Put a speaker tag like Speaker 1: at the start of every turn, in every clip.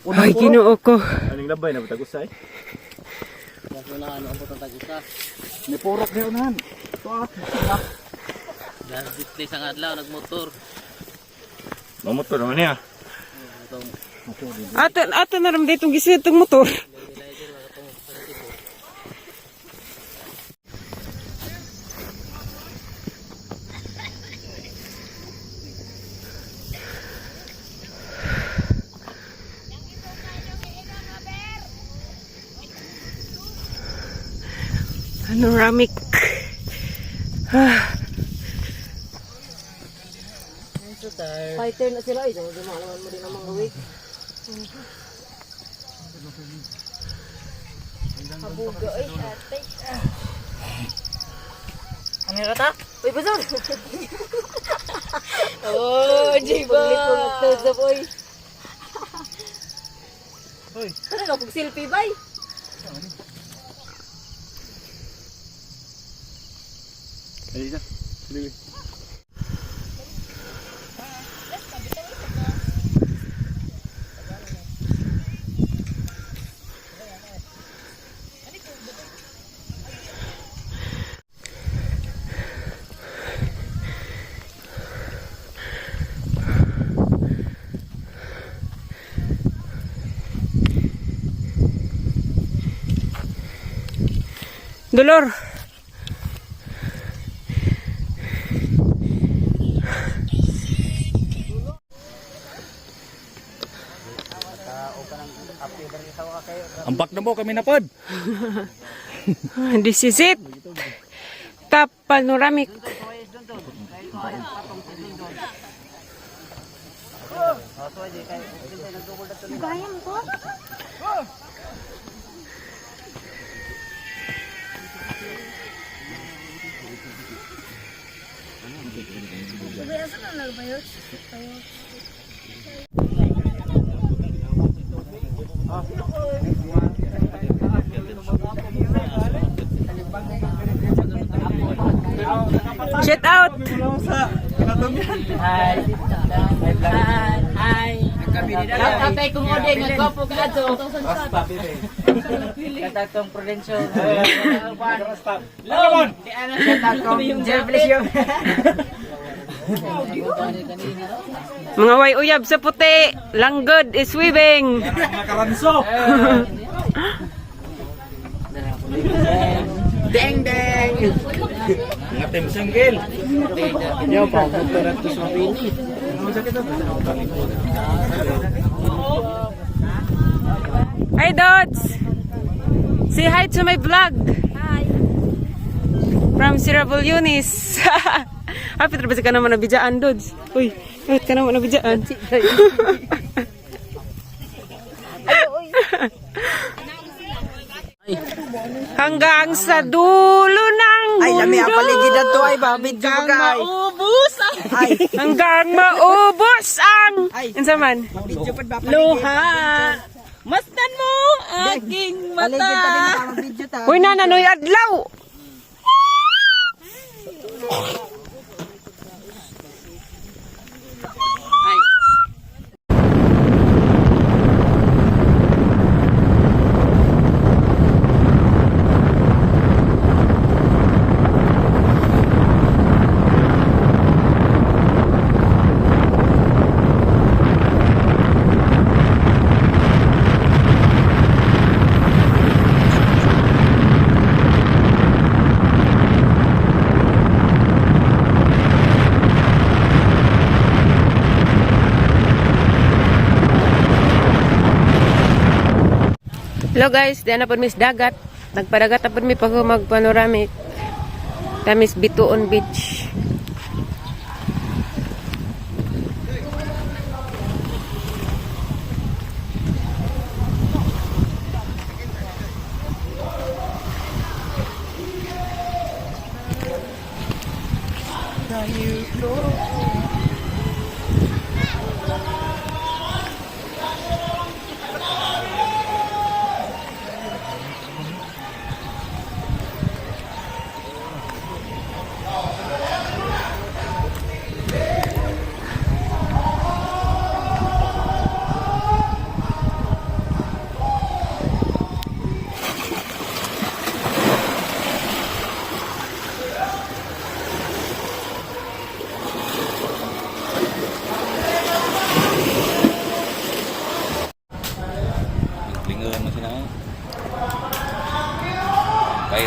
Speaker 1: Ay, Ginoo ko.
Speaker 2: Aling labay na batagusay.
Speaker 3: Kaso na ano ang putang tagusa.
Speaker 2: May purok na unahan.
Speaker 3: Dahil display sa adlaw nagmotor.
Speaker 2: Mamotor naman niya.
Speaker 1: Ato na rin ditong gisit itong motor. Panoramic.
Speaker 4: Fighter na sila eh. Dumalaman mo din ang mga week. Habuga ay ate. Ano yung kata? Uy, basol! Oh, Jiba! Paglipong actors na boy. Ano ka? Pag-selfie bay?
Speaker 2: Ayun na. Sige.
Speaker 1: Dolor.
Speaker 2: Ambak na mo kami napad.
Speaker 1: This is it. Top panoramic.
Speaker 4: Bayang ko? Biasa na nagbayos.
Speaker 1: Shout out.
Speaker 4: Hi. Hi. Tatay ko mo din nagwapo ka to. Katatong Prudensyo. Lon. Katatong Jervlisyo.
Speaker 1: Mga way uyab sa puti. Langgod is weaving.
Speaker 2: Makaranso.
Speaker 4: Deng deng.
Speaker 2: Ngatim singgil.
Speaker 3: Yo pa motor at sa pini.
Speaker 1: Hi, Dods. Say hi to my vlog.
Speaker 4: Hi.
Speaker 1: From Sirabul Yunis. Happy terus ka naman na bijaan, Dods. Uy, happy ka naman na bijaan. Hanggang sa dulo ng mundo.
Speaker 4: Ay, lami ang paligid na to ay babid ka kay.
Speaker 1: Maubos ang hanggang maubos ang insaman luha. Masdan mo aking mata. Uy, nananoy adlaw. Hello guys, diyan na po mis dagat. Nagpadagat na po mi pag magpanoramic. Tamis Bituon Beach.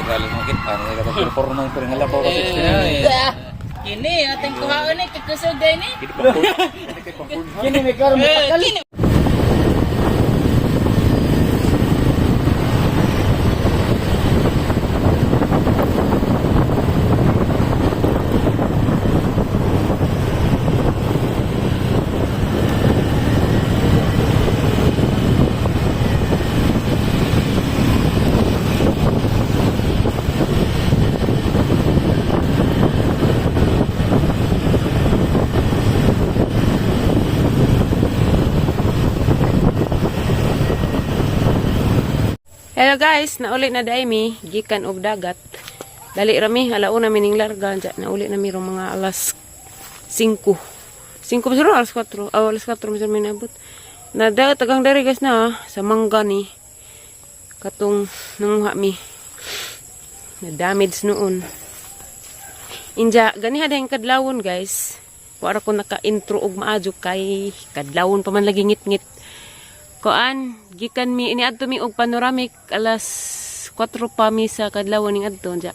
Speaker 2: viral mungkin ano kata performance pero ngala po kasi
Speaker 3: Kini, ating kuhaan ni, kakusog din ni.
Speaker 4: Kini may karon matakal.
Speaker 1: Hello guys, nauli na dai mi gikan og dagat. Dali rami alauna mining larga ja nauli na mi rong mga alas 5. 5 pa siguro alas 4. Alas 4 mi minabot. Na tagang dari guys na sa mangga ni katong nanguha mi. Na damage noon. Inja gani hadang kadlawon guys. Wala ko naka-intro og maadyo kay kadlawon pa man lagi ngit-ngit. Koan, gikan mi iniadto mi og panoramic alas 4 pa mi sa kadlawon ning adto ja.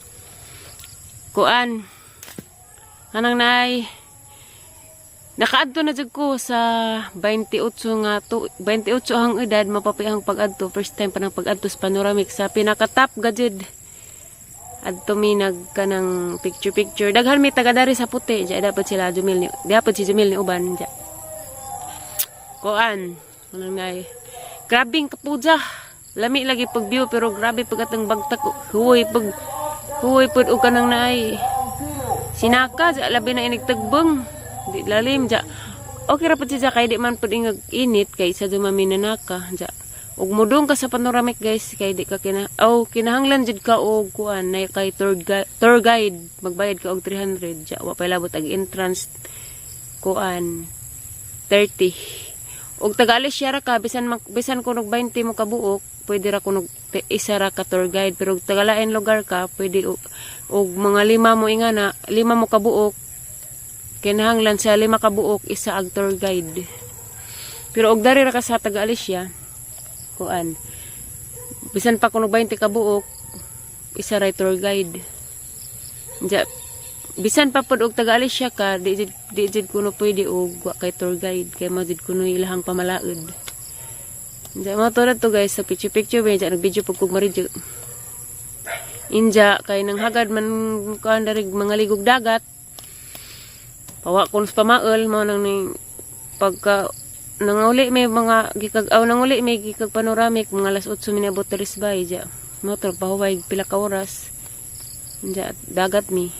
Speaker 1: Koan, anang nay nakaadto na jud ko sa 28 nga to 28 ang edad mapapihang pag-adto first time pa nang pag-adto sa panoramic sa pinaka-top gadjud. Adto mi nagkanang picture daghan mi taga dari sa puti ja dapat sila Jumil ni dapat si Jumil ni uban ja. Koan anong nay grabing kapuja lami lagi pag view pero grabe pag atang bagtak huoy pud og kanang nay sinaka ja labi na inig tagbeng di lalim ja okay ra pud siya kay di man pud ingag init kay sa dumami na naka ja ug mudong ka sa panoramic guys kay di ka kinahanglan jud ka og kuan nay kay tour guide magbayad ka og 300 ja wa pay labot ag entrance kuan 30. Og tagalis siya ra ka bisan kunog 20 mo ka buok pwede ra kunog isa ra ka tour guide pero tagalain lugar ka pwede og mga 5 mo ingana 5 mo ka buok kinahanglan sa 5 ka buok isa ag tour guide pero og dari ra ka sa tagalis siya kuan bisan pa kunog 20 ka buok isa ra tour guide ja bisan pa pod og taga-alis siya ka di jud kuno pwede og wa kay tour guide kay mo jud kuno ilahang pamalaod. Inja mo to guys sa picture ba nag-video pag kog maridyo. Inja kay nang hagad man kuan darig mga ligog dagat. Pawa kun sa pamaol mo nang ni pagka nanguli may mga nanguli may gikag panoramic mga alas 8 minabot teres bay ja. Mo to pahuway pila ka oras. Inja dagat mi.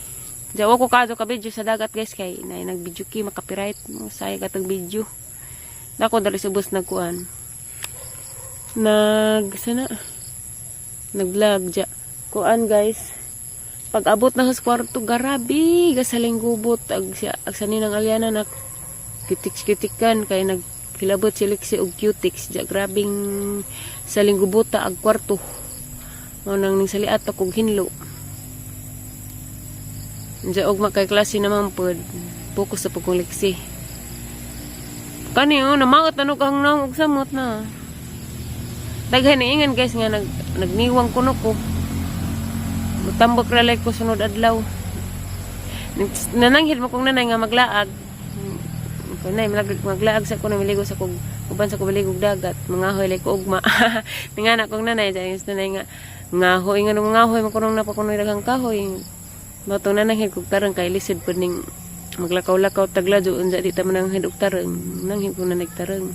Speaker 1: Jawa ko kado ka video sa dagat guys kay na nag-video ki maka-copyright mo saya katong video. Dako dali subos nagkuan. Nag-vlog ja. Kuan guys. Pag abot na sa kwarto garabi gasaling gubot ag sanin ng alyana nak kitik-kitikan kay nagkilabot si Lexi og cutics ja grabing saling gubota ag kwarto. Mo nang ning saliat ako hinlo. Diya og makay klase naman po focus sa pagkong liksi kani namaot ano kang nang og samot na daghan ingan guys nga nagniwang kuno ko mutambok ra like ko sunod adlaw nananghid mo kong nanay nga maglaag kunay maglaag sa kuno miligo sa kog uban sa kubaligog dagat mga hoy like ugma ningana kong nanay dahil nanay nga ngahoy nga ngahoy mo kunong napakunoy daghang kahoy matong nananghid kog tarang kay lisod pud ning maglakaw-lakaw tagladyo unsa di ta mananghid og tarang nanghid ko na nagtarang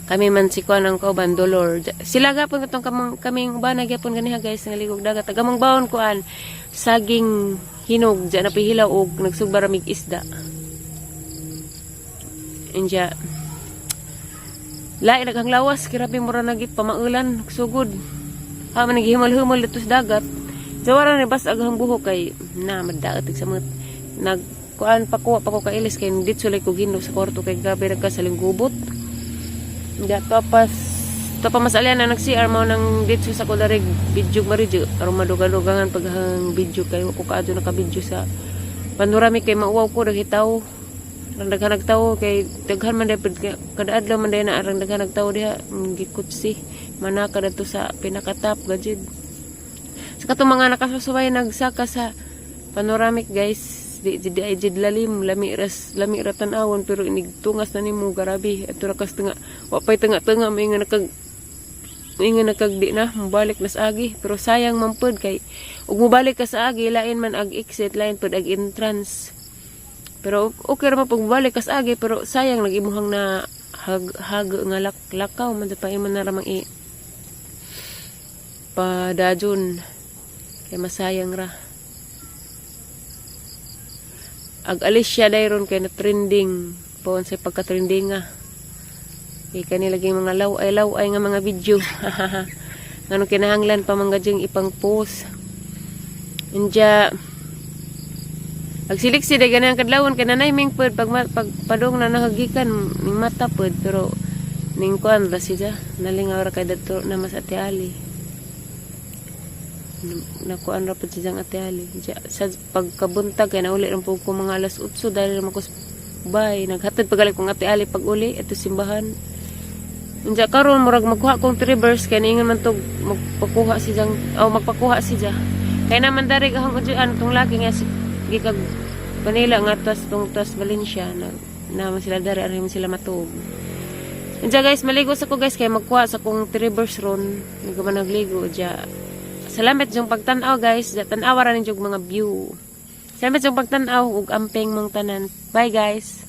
Speaker 1: kami man si kuan ang kauban dolor sila gapon katong kaming uban gyapon ganiha guys nga ligog dagat tagamang bawon kuan saging hinog ja napihilaw og nagsugba mig isda inja lain naghang lawas kirabi mura nagit pamaulan sugod ha man naghimol-himol dito sa dagat jawara ni bas aghang buhok kay na madaot sa mut nag kuan pa ko kailis kay ditso lay ko gindo sa kwarto kay gabi nagkasaling gubot da tapos masalyan na nag-CR mo nang ditso sa kularig video maridyo aron madugan-dugangan paghang video kay ko kaadto naka-video sa panoramic kay mauwaw ko daghitaw rang daghan nagtawo kay daghan man dapat kada adlaw man na arang daghan nagtawo diha gikutsi manaka dadto sa pinakatap gadjud Sa katong mga nakasusuway nagsaka sa panoramic guys, di ay jid lalim, lami ra tan-awon pero inig tungas na nimo garabi. Ato ra kas tunga, wa pay tunga may nga nakagdi na mubalik na sa agi, pero sayang man pud kay ug mubalik ka sa agi lain man ag exit, lain pud ag entrance. Pero okay ra man pag mubalik ka sa agi, pero sayang nagimuhang na hag nga lakaw man pa man na ramang i padajon kay masayang ra. Ag alis siya dayron kay na trending pawon sa pagka-trending nga. Kay kanilagay mga law ay nga mga video. Ngano kinahanglan pa mga jing ipang post. Inja agsiliksi day ganang kadlawon kay nanay ming pud pag padong na nahagikan ning mata pud pero ning kuan ra siya nalingaw ra kay dadto na mas Ate Ali. Nakuan ra pud siya Ate Ali. Sa pagkabuntag kay nauli ra pud ko mga alas 8 dahil ra ko bay naghatod pagalit kong Ate Ali pag uli ato simbahan. Unja karon murag magkuha kong reverse kay ningon man tog magpakuha siya magpakuha siya. Kay naman dari kahang udyan tong lagi nga gikag Manila nga tas Valencia na sila dari aron sila matug. Unja guys maligo sa ko guys kay magkuha sa kong reverse ron nagaman nagligo ja. Salamat yung pagtan-aw guys, tan-awa ra ninyo mga view. Salamat yung pagtan-aw ug amping mong tanan. Bye guys.